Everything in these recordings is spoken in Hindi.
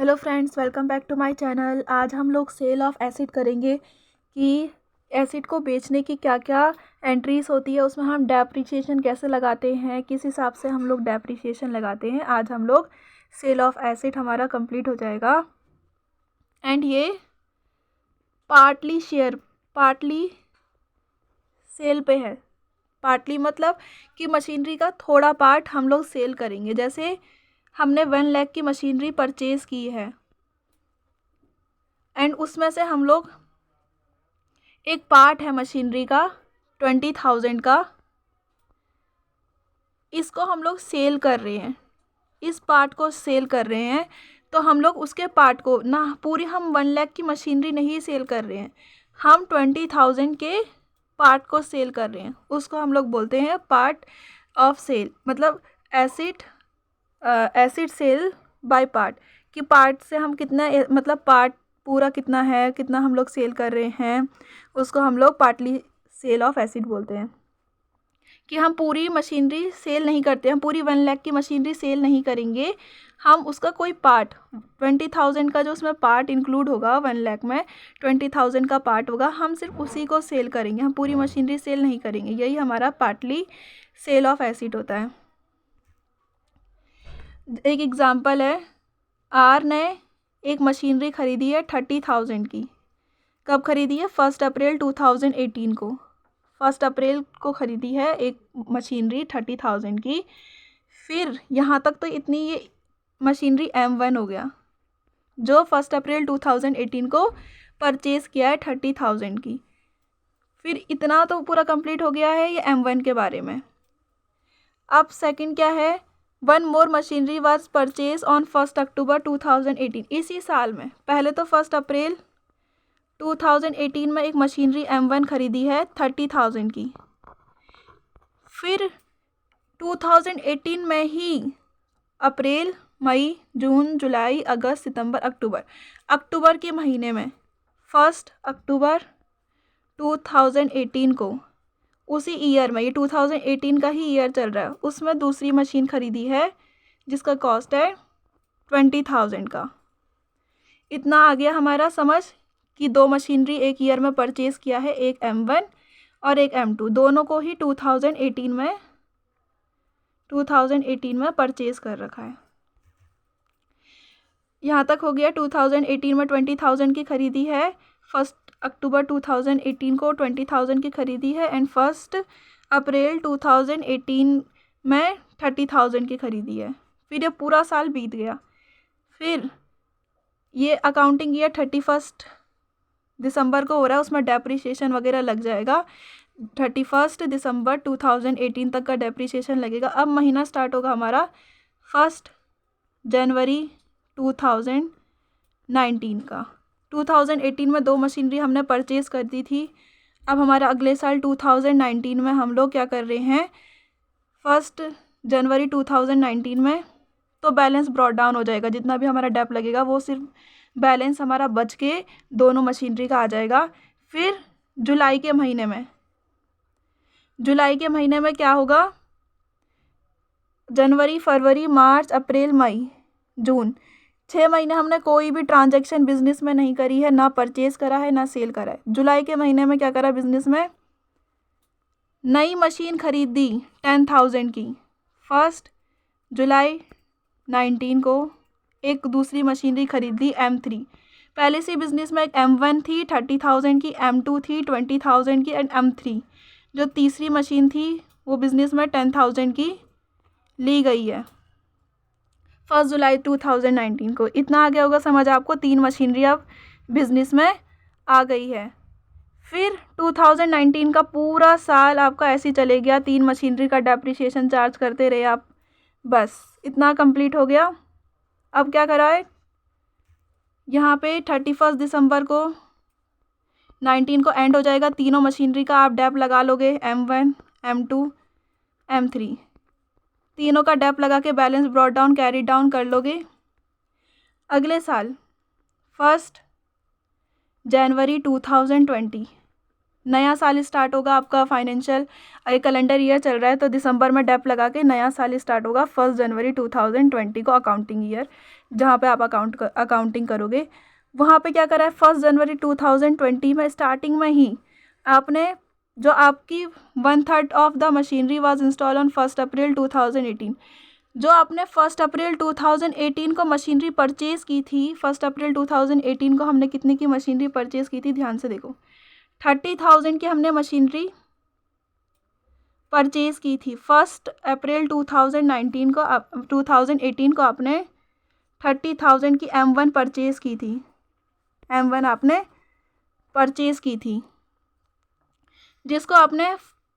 Hello friends, welcome back to my channel. आज हम लोग सेल ऑफ एसिड करेंगे कि एसिड को बेचने की क्या क्या एंट्रीज होती है, उसमें हम डेप्रिसिएशन कैसे लगाते हैं, किस हिसाब से हम लोग डेप्रिसिएशन लगाते हैं। आज हम लोग सेल ऑफ एसिड हमारा कंप्लीट हो जाएगा। एंड ये पार्टली सेल पे है। पार्टली मतलब कि मशीनरी का थोड़ा पार्ट हम लोग सेल करेंगे। जैसे हमने 1 लाख की मशीनरी परचेज़ की है एंड उसमें से हम लोग एक पार्ट है मशीनरी का 20,000 का, इसको हम लोग सेल कर रहे हैं। इस पार्ट को सेल कर रहे हैं तो हम लोग उसके पार्ट को ना, पूरी हम 1 लाख की मशीनरी नहीं सेल कर रहे हैं, हम 20,000 के पार्ट को सेल कर रहे हैं। उसको हम लोग बोलते हैं पार्ट ऑफ सेल। मतलब एसिड सेल बाय पार्ट, कि पार्ट से हम कितना, मतलब पार्ट पूरा कितना है, कितना हम लोग सेल कर रहे हैं, उसको हम लोग पार्टली सेल ऑफ एसिड बोलते हैं। कि हम पूरी मशीनरी सेल नहीं करते, हम पूरी 1 लाख की मशीनरी सेल नहीं करेंगे, हम उसका कोई पार्ट 20,000 का जो उसमें पार्ट इंक्लूड होगा, 1 लाख में 20,000 का पार्ट होगा, हम सिर्फ उसी को सेल करेंगे, हम पूरी मशीनरी सेल नहीं करेंगे। यही हमारा पार्टली सेल ऑफ एसिड होता है। एक एग्जांपल है, आर ने एक मशीनरी खरीदी है 30,000 की। कब खरीदी है? 1 अप्रैल 2018 को। 1 अप्रैल को खरीदी है एक मशीनरी 30,000 की। फिर यहाँ तक तो इतनी ये मशीनरी M1 हो गया, जो 1 अप्रैल 2018 को परचेज़ किया है 30,000 की। फिर इतना तो पूरा कंप्लीट हो गया है ये M1 के बारे में। अब सेकंड क्या है? 1 मोर मशीनरी वाज परचेज ऑन 1 अक्टूबर 2018। इसी साल में, पहले तो 1 अप्रैल 2018 में एक मशीनरी M1 खरीदी है 30,000 की। फिर 2018 में ही अप्रैल, मई, जून, जुलाई, अगस्त, सितंबर, अक्टूबर के महीने में 1 अक्टूबर 2018 को, उसी ईयर में, ये 2018 का ही ईयर चल रहा है, उसमें दूसरी मशीन खरीदी है जिसका कॉस्ट है 20,000 का। इतना आ गया हमारा समझ कि 2 मशीनरी एक ईयर में परचेज़ किया है, एक M1 और एक M2, दोनों को ही 2018 में परचेज़ कर रखा है। यहाँ तक हो गया। 2018 में 20,000 की खरीदी है, 1 अक्टूबर 2018 को 20,000 की खरीदी है, एंड 1 अप्रैल 2018 में 30,000 की खरीदी है। फिर ये पूरा साल बीत गया। फिर ये अकाउंटिंग ईयर 31 दिसंबर को हो रहा है, उसमें डेप्रिसिएशन वगैरह लग जाएगा। 31 दिसंबर 2018 तक का डेप्रिसिएशन लगेगा। अब महीना स्टार्ट होगा हमारा 1 जनवरी 2019 का। 2018 में 2 मशीनरी हमने परचेज़ कर दी थी। अब हमारा अगले साल 2019 में हम लोग क्या कर रहे हैं, 1 जनवरी 2019 में तो बैलेंस ब्रॉट डाउन हो जाएगा। जितना भी हमारा डेप लगेगा वो सिर्फ बैलेंस हमारा बच के दोनों मशीनरी का आ जाएगा। फिर जुलाई के महीने में क्या होगा? जनवरी, फरवरी, मार्च, अप्रैल, मई, जून, 6 महीने हमने कोई भी ट्रांजैक्शन बिजनेस में नहीं करी है, ना परचेज करा है, ना सेल करा है। जुलाई के महीने में क्या करा बिजनेस में? नई मशीन खरीदी 10,000 की 1 जुलाई 19 को। एक दूसरी मशीनरी खरीदी M3। पहले से बिजनेस में एक M1 थी 30,000 की, M2 थी 20,000 की, एंड M3 जो तीसरी मशीन थी वो बिजनेस में 10,000 की ली गई है 1 जुलाई 2019 को। इतना आ गया होगा समझ आपको। 3 मशीनरी अब बिजनेस में आ गई है। फिर 2019 का पूरा साल आपका ऐसे ही चले गया, 3 मशीनरी का डेप्रिसिएशन चार्ज करते रहे आप। बस इतना कंप्लीट हो गया। अब क्या करा है यहाँ पे? 31 दिसंबर को 19 को एंड हो जाएगा। तीनों मशीनरी का आप डेप लगा लोगे, M1, M2, M3, तीनों का डेप लगा के balance brought down, carry down कर लोगे। अगले साल 1 जनवरी 2020 नया साल स्टार्ट होगा आपका फाइनेंशियल, कैलेंडर ईयर चल रहा है तो दिसंबर में डेप लगा के नया साल स्टार्ट होगा 1 जनवरी 2020 को, अकाउंटिंग ईयर जहाँ पे आप अकाउंटिंग करोगे। वहाँ पे क्या करा है, 1 जनवरी 2020 में स्टार्टिंग में ही आपने जो आपकी 1/3 of the machinery was install on 1 अप्रैल 2018, जो आपने 1 अप्रैल 2018 को मशीनरी परचेज़ की थी, 1 अप्रैल 2018 को हमने कितने की मशीनरी परचेज़ की थी, ध्यान से देखो, 30,000 की हमने मशीनरी परचेज़ की थी। 1 अप्रैल 2018 को आपने 30,000 की M1 परचेज़ की थी, M1 आपने परचेज़ की थी, जिसको आपने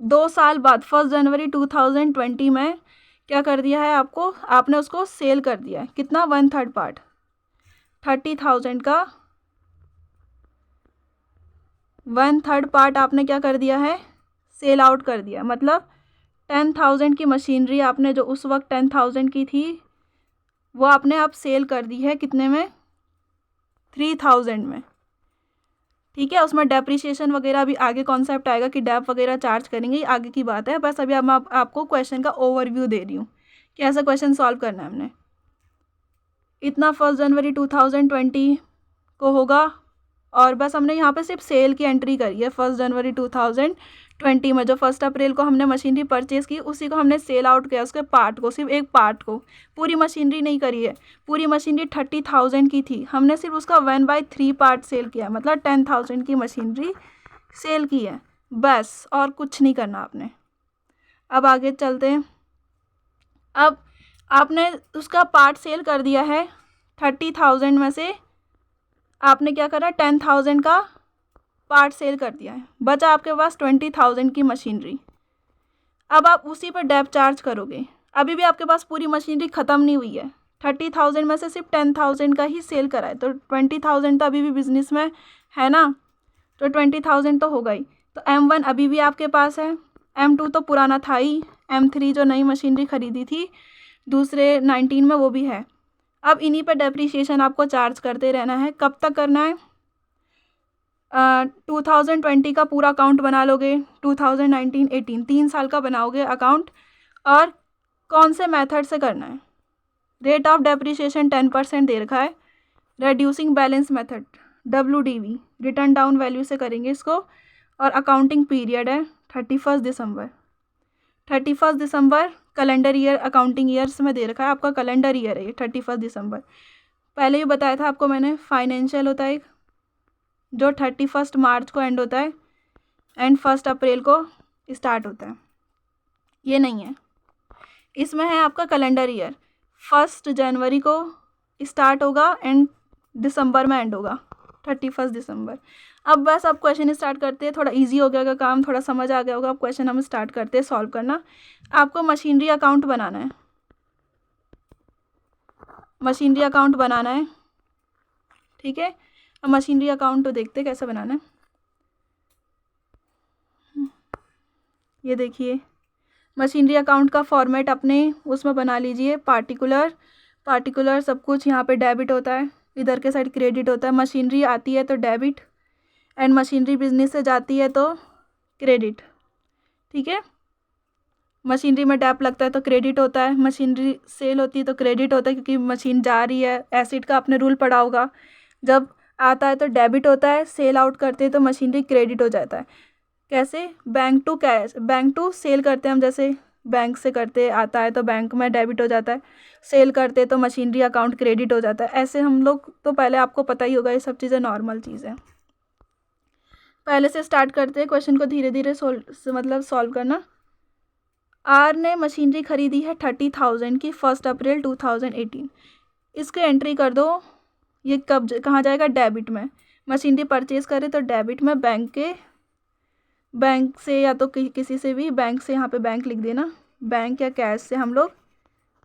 2 साल बाद 1 जनवरी 2020 में क्या कर दिया है, आपने उसको सेल कर दिया है। कितना, 1/3 पार्ट, 30,000 का 1/3 पार्ट आपने क्या कर दिया है, सेल आउट कर दिया। मतलब 10,000 की मशीनरी आपने जो उस वक्त 10,000 की थी वो आपने अब सेल कर दी है कितने में, 3,000 में। ठीक है, उसमें डेप्रिसिएशन वगैरह भी आगे कॉन्सेप्ट आएगा कि डेप वगैरह चार्ज करेंगे, ये आगे की बात है। बस अभी अब मैं आपको क्वेश्चन का ओवरव्यू दे रही हूँ कि ऐसा क्वेश्चन सॉल्व करना है हमने। इतना 1 जनवरी 2020 को होगा और बस हमने यहाँ पे सिर्फ सेल की एंट्री करी है। 1 जनवरी 2020 में जो 1 अप्रैल को हमने मशीनरी परचेज़ की उसी को हमने सेल आउट किया, उसके पार्ट को, सिर्फ एक पार्ट को, पूरी मशीनरी नहीं करी है। पूरी मशीनरी 30,000 की थी, हमने सिर्फ उसका 1/3 पार्ट सेल किया, मतलब 10,000 की मशीनरी सेल की है बस, और कुछ नहीं करना आपने। अब आगे चलते हैं। अब आपने उसका पार्ट सेल कर दिया है, 30,000 में से आपने क्या करा, 10,000 का पार्ट सेल कर दिया है, बचा आपके पास 20,000 की मशीनरी। अब आप उसी पर डेप चार्ज करोगे, अभी भी आपके पास पूरी मशीनरी ख़त्म नहीं हुई है। 30,000 में से सिर्फ 10,000 का ही सेल करा है, तो 20,000 तो अभी भी बिजनेस में है ना, तो 20,000 तो होगा ही। तो M1 अभी भी आपके पास है, M2 तो पुराना था ही, M3 जो नई मशीनरी खरीदी थी दूसरे 19 में वो भी है। अब इन्हीं पर डेप्रिसिएशन आपको चार्ज करते रहना है। कब तक करना है, 2020 का पूरा अकाउंट बना लोगे, 2019-18 3 साल का बनाओगे अकाउंट। और कौन से मेथड से करना है, रेट ऑफ डेप्रिसिएशन 10% दे रखा है, reducing balance method WDV, return down value से करेंगे इसको। और अकाउंटिंग पीरियड है 31 दिसंबर, 31 दिसंबर कैलेंडर ईयर, अकाउंटिंग ईयर्स में दे रखा है, आपका कैलेंडर ईयर है ये 31 दिसंबर। पहले ही बताया था आपको मैंने, फाइनेंशियल होता है एक जो 31 मार्च को एंड होता है एंड 1 अप्रैल को स्टार्ट होता है, ये नहीं है। इसमें है आपका कैलेंडर ईयर, 1 जनवरी को स्टार्ट होगा एंड दिसंबर में एंड होगा, 31 दिसंबर। अब बस आप क्वेश्चन स्टार्ट करते हैं, थोड़ा इजी हो गया होगा काम, थोड़ा समझ आ गया होगा। अब क्वेश्चन हम स्टार्ट करते हैं सॉल्व करना। आपको मशीनरी अकाउंट बनाना है, मशीनरी अकाउंट बनाना है, ठीक है। अब मशीनरी अकाउंट तो देखते हैं कैसे बनाना है। ये देखिए मशीनरी अकाउंट का फॉर्मेट अपने उसमें बना लीजिए, पार्टिकुलर सब कुछ। यहाँ पे डेबिट होता है, इधर के साइड क्रेडिट होता है। मशीनरी आती है तो डेबिट, एंड मशीनरी बिजनेस से जाती है तो क्रेडिट, ठीक है। मशीनरी में डेप लगता है तो क्रेडिट होता है, मशीनरी सेल होती है तो क्रेडिट होता है क्योंकि मशीन जा रही है। एसिड का आपने रूल पढ़ा होगा, जब आता है तो डेबिट होता है, सेल आउट करते हैं तो मशीनरी क्रेडिट हो जाता है। कैसे, bank to cash, bank to sell करते हैं हम, जैसे बैंक से करते आता है तो बैंक में डेबिट हो जाता है, सेल करते तो मशीनरी अकाउंट क्रेडिट हो जाता है। ऐसे हम लोग तो पहले आपको पता ही होगा, ये सब चीज़ें नॉर्मल चीज़ है। पहले से स्टार्ट करते हैं क्वेश्चन को, धीरे धीरे सॉल्व करना। आर ने मशीनरी खरीदी है 30,000 की 1 अप्रैल 2018, इसको एंट्री कर दो। ये कब कहाँ जाएगा, डेबिट में। मशीनरी परचेज़ करे तो डेबिट में, बैंक से या तो किसी से भी, बैंक से यहाँ पे बैंक लिख देना, बैंक या कैश से हम लोग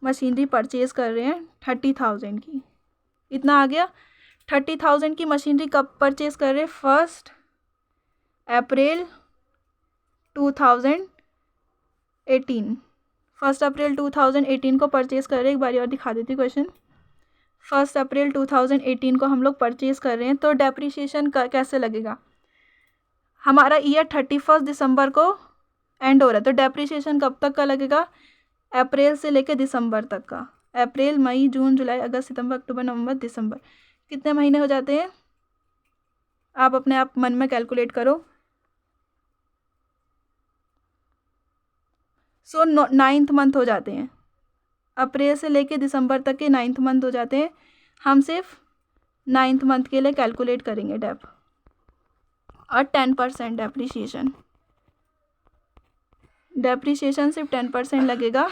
मशीनरी परचेज़ कर रहे हैं 30,000 की। इतना आ गया। 30,000 की मशीनरी कब परचेज़ कर रहे हैं, 1 अप्रैल 2018, 1 अप्रैल 2018 को परचेज़ कर रहे हैं। एक बार और दिखा देती क्वेश्चन। 1 अप्रैल 2018 को हम लोग परचेज़ कर रहे हैं, तो डेप्रिसिएशन कैसे लगेगा, हमारा ईयर 31 दिसंबर को एंड हो रहा है, तो डेप्रिसिएशन कब तक का लगेगा? अप्रैल से लेकर दिसंबर तक का। अप्रैल, मई, जून, जुलाई, अगस्त, सितंबर, अक्टूबर, नवंबर, दिसंबर, कितने महीने हो जाते हैं? आप अपने आप मन में कैलकुलेट करो। सो 9th मंथ हो जाते हैं, अप्रैल से लेके दिसंबर तक के 9th मंथ हो जाते हैं। हम सिर्फ 9th मंथ के लिए कैलकुलेट करेंगे डेप, और 10% डेप्रीशिएशन सिर्फ 10% लगेगा।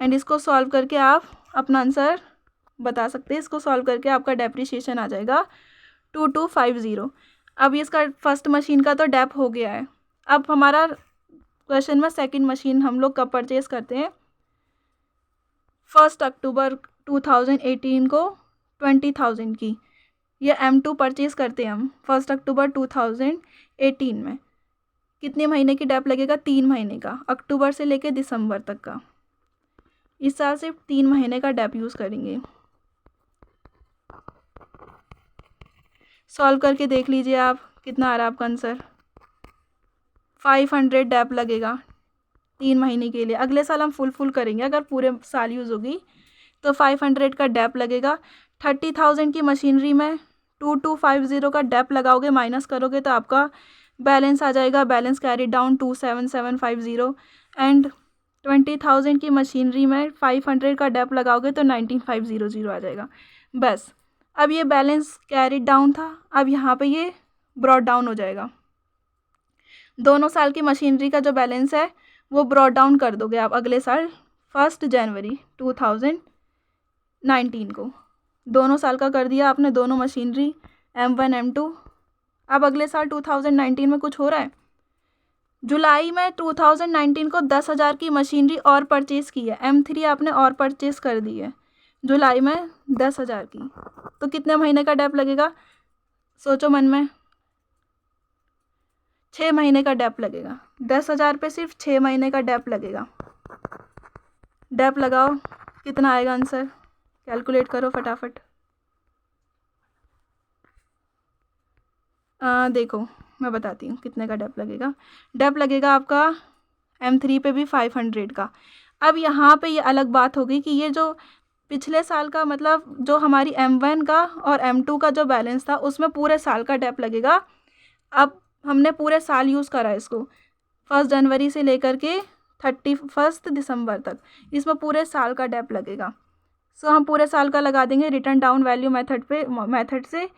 एंड इसको सॉल्व करके आप अपना आंसर बता सकते हैं। इसको सॉल्व करके आपका डेप्रीशिएशन आ जाएगा 2250। अब इसका फर्स्ट मशीन का तो डेप हो गया है। अब हमारा क्वेश्चन में सेकंड मशीन हम लोग कब परचेज करते हैं? 1 अक्टूबर 2018 को 20,000 की ये M2 परचेज करते हैं हम 1 अक्टूबर 2018 में। कितने महीने की डेप लगेगा? 3 महीने का, अक्टूबर से लेकर दिसंबर तक का। इस साल सिर्फ 3 महीने का डेप यूज़ करेंगे। सॉल्व करके देख लीजिए आप कितना आ रहा है आपका आंसर। 500 डेप लगेगा 3 महीने के लिए। अगले साल हम फुल करेंगे, अगर पूरे साल यूज़ होगी तो 500 का डेप लगेगा। 30,000 की मशीनरी में 2250 का डेप लगाओगे, माइनस करोगे तो आपका बैलेंस आ जाएगा, बैलेंस कैरी डाउन 27750। एंड 20,000 की मशीनरी में 500 का डेप लगाओगे तो 19500 आ जाएगा। बस अब ये बैलेंस कैरी डाउन था, अब यहाँ पे ये ब्रॉड डाउन हो जाएगा। दोनों साल की मशीनरी का जो बैलेंस है वो ब्रॉड डाउन कर दोगे आप अगले साल 1 जनवरी 2019 को। दोनों साल का कर दिया आपने, दोनों मशीनरी M1 M2। अब अगले साल 2019 में कुछ हो रहा है। जुलाई में 2019 को 10,000 की मशीनरी और परचेज़ की है, M3 आपने और परचेज़ कर दी है जुलाई में 10,000 की। तो कितने महीने का डेप लगेगा? सोचो मन में। 6 महीने का डेप लगेगा। 10,000 पे सिर्फ 6 महीने का डेप लगेगा। डेप लगाओ, कितना आएगा आंसर? कैलकुलेट करो फटाफट। देखो मैं बताती हूँ कितने का डेप लगेगा। डेप लगेगा आपका M3 पे भी 500 का। अब यहाँ पे ये अलग बात होगी कि ये जो पिछले साल का, मतलब जो हमारी M1 का और M2 का जो बैलेंस था उसमें पूरे साल का डेप लगेगा। अब हमने पूरे साल यूज़ करा है इसको, 1 जनवरी से लेकर के 31 दिसंबर तक, इसमें पूरे साल का डेप लगेगा। सो हम पूरे साल का लगा देंगे रिटर्न डाउन वैल्यू मेथड से।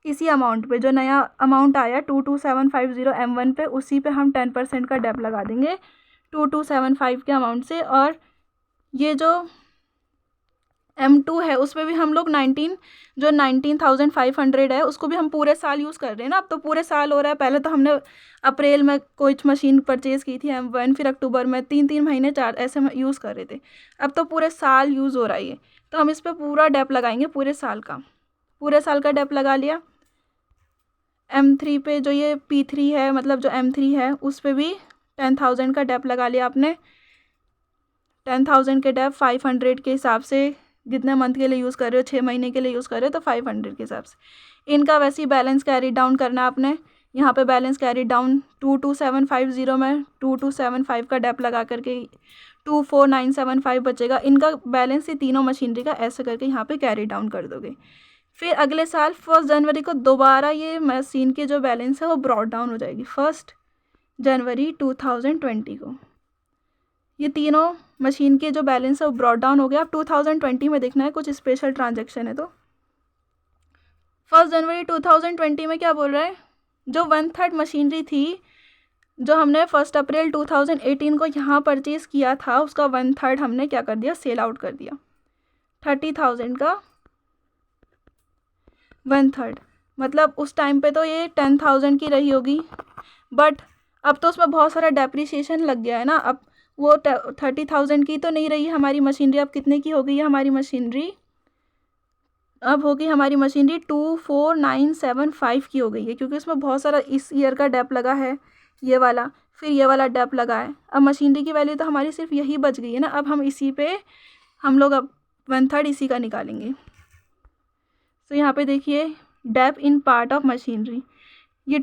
इसी अमाउंट पे जो नया अमाउंट आया 22750 M1 पे, उसी पे हम 10% का डेप लगा देंगे 2275 के अमाउंट से। और ये जो M2 है उस पर भी हम लोग 19,500 है, उसको भी हम पूरे साल यूज़ कर रहे हैं ना। अब तो पूरे साल हो रहा है। पहले तो हमने अप्रैल में कुछ मशीन परचेज़ की थी M1, फिर अक्टूबर में, 3 महीने 4 ऐसे में यूज़ कर रहे थे। अब तो पूरे साल यूज़ हो रहा है ये, तो हम इस पर पूरा डेप लगाएंगे पूरे साल का। पूरे साल का डेप लगा लिया। M3 पे जो ये P3 है, मतलब जो M3 है, उस पर भी 10,000 का डेप लगा लिया आपने। 10,000 के डेप 500 के हिसाब से, जितने मंथ के लिए यूज़ कर रहे हो, 6 महीने के लिए यूज़ कर रहे हो, तो 500 के हिसाब से इनका वैसे ही बैलेंस कैरी डाउन करना आपने। यहाँ पे बैलेंस कैरी डाउन 22750 में 2275 का डेप लगा करके 24975 बचेगा। इनका बैलेंस ही तीनों मशीनरी का ऐसे करके यहाँ पे कैरी डाउन कर दोगे। फिर अगले साल 1 जनवरी को दोबारा ये मशीन की जो बैलेंस है वो ब्रॉड डाउन हो जाएगी 1 जनवरी 2020 को। ये तीनों मशीन के जो बैलेंस है वो ब्रॉड डाउन हो गया। अब 2020 में देखना है, कुछ स्पेशल ट्रांजैक्शन है। तो 1 जनवरी 2020 में क्या बोल रहा है? जो 1/3 मशीनरी थी जो हमने 1 अप्रैल 2018 को यहाँ परचेज़ किया था, उसका 1/3 हमने क्या कर दिया? सेल आउट कर दिया। 30,000 का 1/3, मतलब उस टाइम पे तो ये 10,000 की रही होगी, बट अब तो उसमें बहुत सारा डेप्रिसिएशन लग गया है ना। अब वो 30,000 की तो नहीं रही हमारी मशीनरी। अब कितने की हो गई है हमारी मशीनरी? अब होगी हमारी मशीनरी 24,975 की हो गई है, क्योंकि उसमें बहुत सारा इस ईयर का डेप लगा है, ये वाला, फिर ये वाला डेप लगा है। अब मशीनरी की वैल्यू तो हमारी सिर्फ यही बच गई है ना। अब हम इसी पे हम लोग अब 1/3 इसी का निकालेंगे। तो यहाँ पे देखिए deep in part of machinery, ये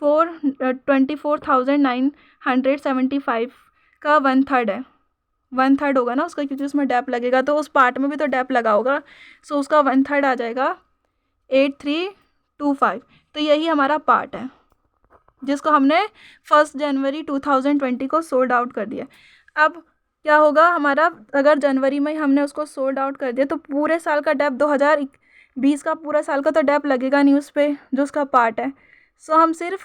24,975 का 1/3 है, 1/3 होगा ना उसका, क्योंकि उसमें डैप लगेगा तो उस पार्ट में भी तो डैप लगा होगा, सो उसका 1/3 आ जाएगा 8325। तो यही हमारा पार्ट है जिसको हमने 1 जनवरी 2020 को सोल्ड आउट कर दिया। अब क्या होगा हमारा, अगर जनवरी में हमने उसको सोल्ड आउट कर दिया तो पूरे साल का डेप 2020 का पूरा साल का तो डेप लगेगा नहीं उस पर, जो उसका पार्ट है। सो हम सिर्फ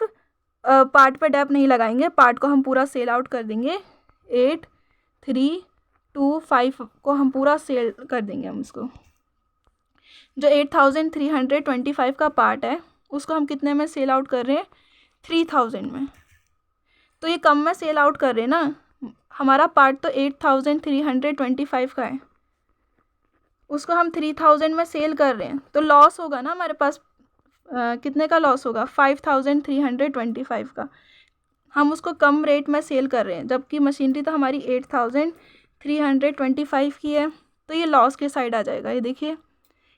पार्ट पे डेप नहीं लगाएंगे, पार्ट को हम पूरा सेल आउट कर देंगे। 8325 को हम पूरा सेल कर देंगे हम इसको। जो 8325 का पार्ट है उसको हम कितने में सेल आउट कर रहे हैं, 3000 में। तो ये कम में सेल आउट कर रहे हैं ना, हमारा पार्ट तो 8325 का है, उसको हम 3000 में सेल कर रहे हैं, तो लॉस होगा ना हमारे पास। कितने का लॉस होगा, 5325 का। हम उसको कम रेट में सेल कर रहे हैं, जबकि मशीनरी तो हमारी 8325 की है, तो ये लॉस के साइड आ जाएगा। ये देखिए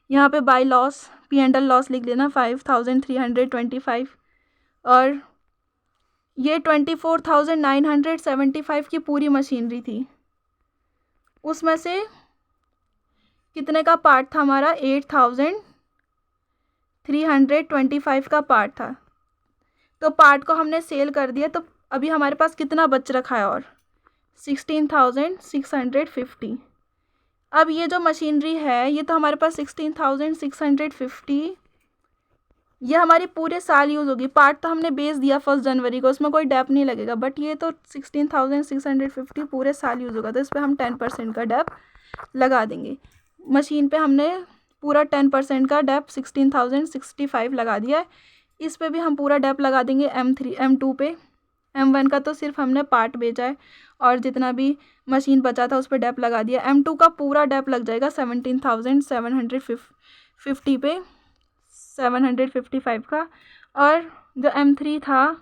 यहाँ पे बाय लॉस, P&L लॉस लिख लेना 5325। और ये 24,975 की पूरी मशीनरी थी, उसमें से कितने का पार्ट था हमारा, 8325 का पार्ट था। तो पार्ट को हमने सेल कर दिया, तो अभी हमारे पास कितना बच रखा है, और 16,650। अब ये जो मशीनरी है ये तो हमारे पास 16,650, ये हमारी पूरे साल यूज़ होगी। पार्ट तो हमने बेच दिया 1 जनवरी को, उसमें कोई डैप नहीं लगेगा, बट ये तो 16,650 पूरे साल यूज़ होगा, तो इस पर हम 10% का डैप लगा देंगे। मशीन पे हमने पूरा 10% का डैप 16,065 लगा दिया है, इस पे भी हम पूरा डैप लगा देंगे M2 पे। M1 का तो सिर्फ हमने पार्ट बेचा है, और जितना भी मशीन बचा था उस पर डैप लगा दिया। M2 का पूरा डैप लग जाएगा 17,750 पे, 755 का। और जो M3 था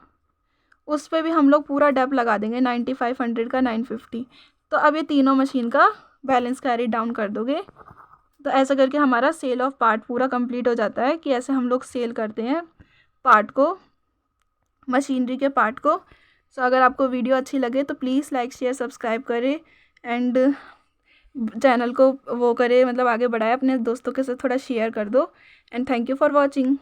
उस पर भी हम लोग पूरा डैप लगा देंगे 9500 का 950। तो अब ये तीनों मशीन का बैलेंस कैरी डाउन कर दोगे, तो ऐसा करके हमारा सेल ऑफ पार्ट पूरा कंप्लीट हो जाता है, कि ऐसे हम लोग सेल करते हैं पार्ट को, मशीनरी के पार्ट को। सो अगर आपको वीडियो अच्छी लगे तो प्लीज़ लाइक शेयर सब्सक्राइब करें, एंड चैनल को वो करें, मतलब आगे बढ़ाए, अपने दोस्तों के साथ थोड़ा शेयर कर दो। And thank you for watching.